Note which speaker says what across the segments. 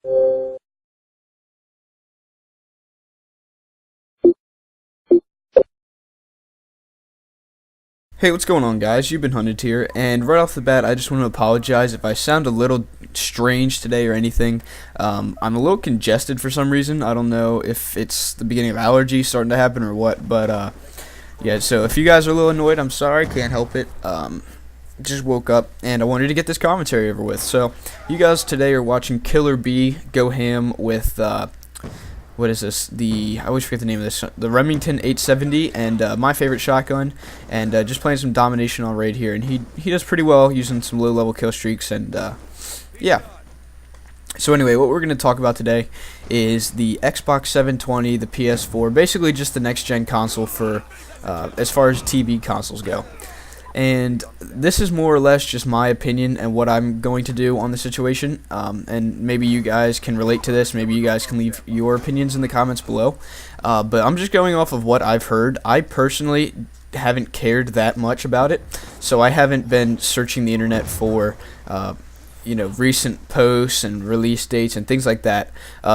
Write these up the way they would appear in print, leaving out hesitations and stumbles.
Speaker 1: Hey, what's going on, guys? YBHunted here, and right off the bat, I just want to apologize if I sound a little strange today or anything. I'm a little congested for some reason. I don't know if it's the beginning of allergies starting to happen or what, but yeah, so if you guys are a little annoyed, I'm sorry, can't help it. Just woke up, and I wanted to get this commentary over with. So, you guys today are watching Killer B go ham with, what is this? I always forget the name of this. The Remington 870 and my favorite shotgun, and just playing some domination on raid here. And he does pretty well using some low-level kill streaks, and yeah. So anyway, what we're going to talk about today is the Xbox 720, the PS4, basically just the next-gen console for as far as TV consoles go. And this is more or less just my opinion and what I'm going to do on the situation. And maybe you guys can relate to this. Maybe you guys can leave your opinions in the comments below. But I'm just going off of what I've heard. I personally haven't cared that much about it, so I haven't been searching the internet for recent posts and release dates and things like that.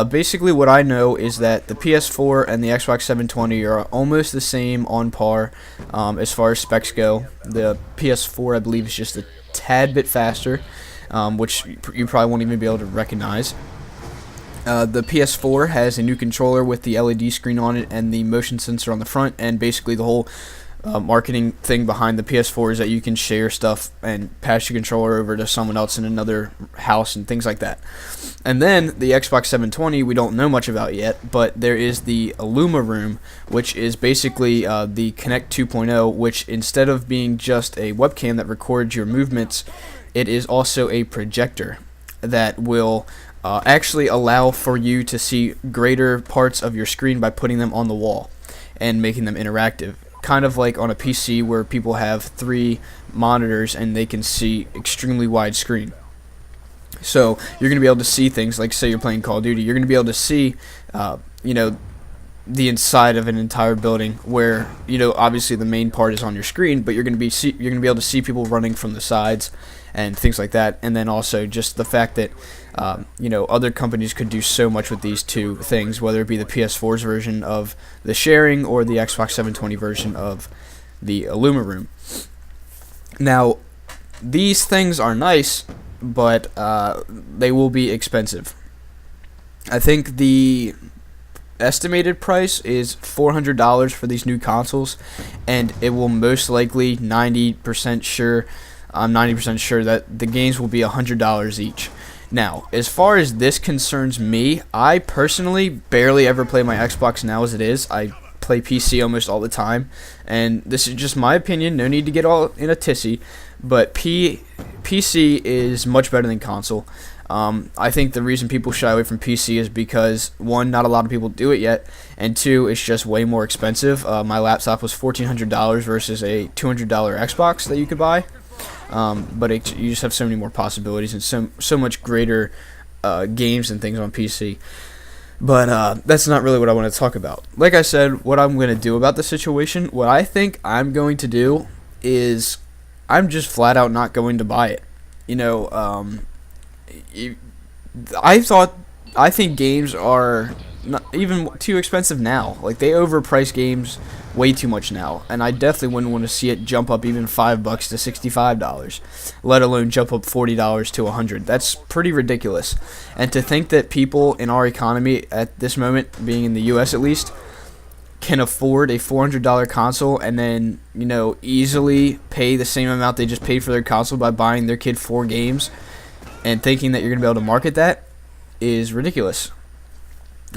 Speaker 1: Basically, what I know is that the PS4 and the Xbox 720 are almost the same on par as far as specs go. The PS4, I believe, is just a tad bit faster, which you probably won't even be able to recognize. The PS4 has a new controller with the LED screen on it and the motion sensor on the front, and basically the whole marketing thing behind the PS4 is that you can share stuff and pass your controller over to someone else in another house and things like that. And then the Xbox 720 we don't know much about yet, but there is the Illuma Room, which is basically the Kinect 2.0, which instead of being just a webcam that records your movements, it is also a projector that will actually allow for you to see greater parts of your screen by putting them on the wall and making them interactive. Kind of like on a PC where people have 3 monitors and they can see extremely wide screen. So you're going to be able to see things like, say you're playing Call of Duty, you're going to be able to see, the inside of an entire building where, obviously the main part is on your screen, but you're going to be able to see people running from the sides and things like that. And then also just the fact that other companies could do so much with these two things, whether it be the PS4's version of the sharing or the Xbox 720 version of the Illuma Room. Now, these things are nice, but they will be expensive. I think the estimated price is $400 for these new consoles, and it will most likely 90% sure that the games will be $100 each. Now, as far as this concerns me, I personally barely ever play my Xbox now as it is. I play PC almost all the time, and this is just my opinion, no need to get all in a tizzy, but PC is much better than console. I think the reason people shy away from PC is because, 1, not a lot of people do it yet, and 2, it's just way more expensive. My laptop was $1,400 versus a $200 Xbox that you could buy. But you just have so many more possibilities and so much greater games and things on PC. But that's not really what I want to talk about. Like I said, what I'm going to do about the situation, what I think I'm going to do is I'm just flat out not going to buy it. I think games are not even too expensive now. Like, they overprice games way too much now, and I definitely wouldn't want to see it jump up even $5 to $65, let alone jump up $40 to $100. That's pretty ridiculous. And to think that people in our economy at this moment, being in the U.S. at least, can afford a $400 console and then easily pay the same amount they just paid for their console by buying their kid 4 games, and thinking that you're going to be able to market that is ridiculous.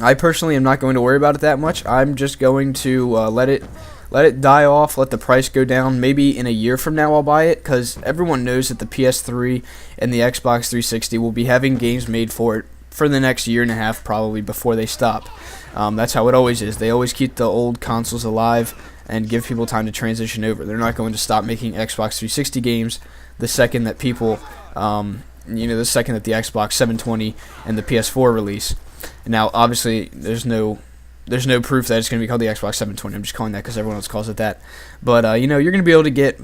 Speaker 1: I personally am not going to worry about it that much. I'm just going to let it die off, let the price go down. Maybe in a year from now I'll buy it, because everyone knows that the PS3 and the Xbox 360 will be having games made for it for the next year and a half probably before they stop. That's how it always is. They always keep the old consoles alive and give people time to transition over. They're not going to stop making Xbox 360 games the second that people, the second that the Xbox 720 and the PS4 release. Now, obviously, there's no proof that it's going to be called the Xbox 720. I'm just calling that because everyone else calls it that. But, you're going to be able to get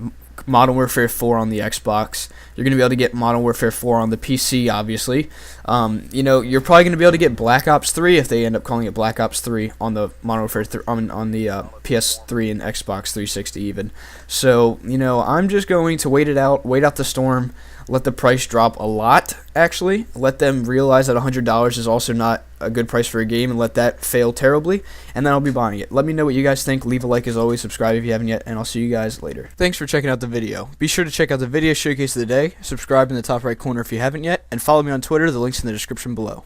Speaker 1: Modern Warfare 4 on the Xbox. You're going to be able to get Modern Warfare 4 on the PC, obviously. You're probably going to be able to get Black Ops 3 if they end up calling it Black Ops 3 on the Modern Warfare 3, on the PS3 and Xbox 360 even. So, I'm just going to wait out the storm, let the price drop a lot, actually. Let them realize that $100 is also not a good price for a game, and let that fail terribly, and then I'll be buying it. Let me know what you guys think. Leave a like as always, subscribe if you haven't yet, and I'll see you guys later. Thanks for checking out the video. Be sure to check out the video showcase of the day, subscribe in the top right corner if you haven't yet, and follow me on Twitter. The link's in the description below.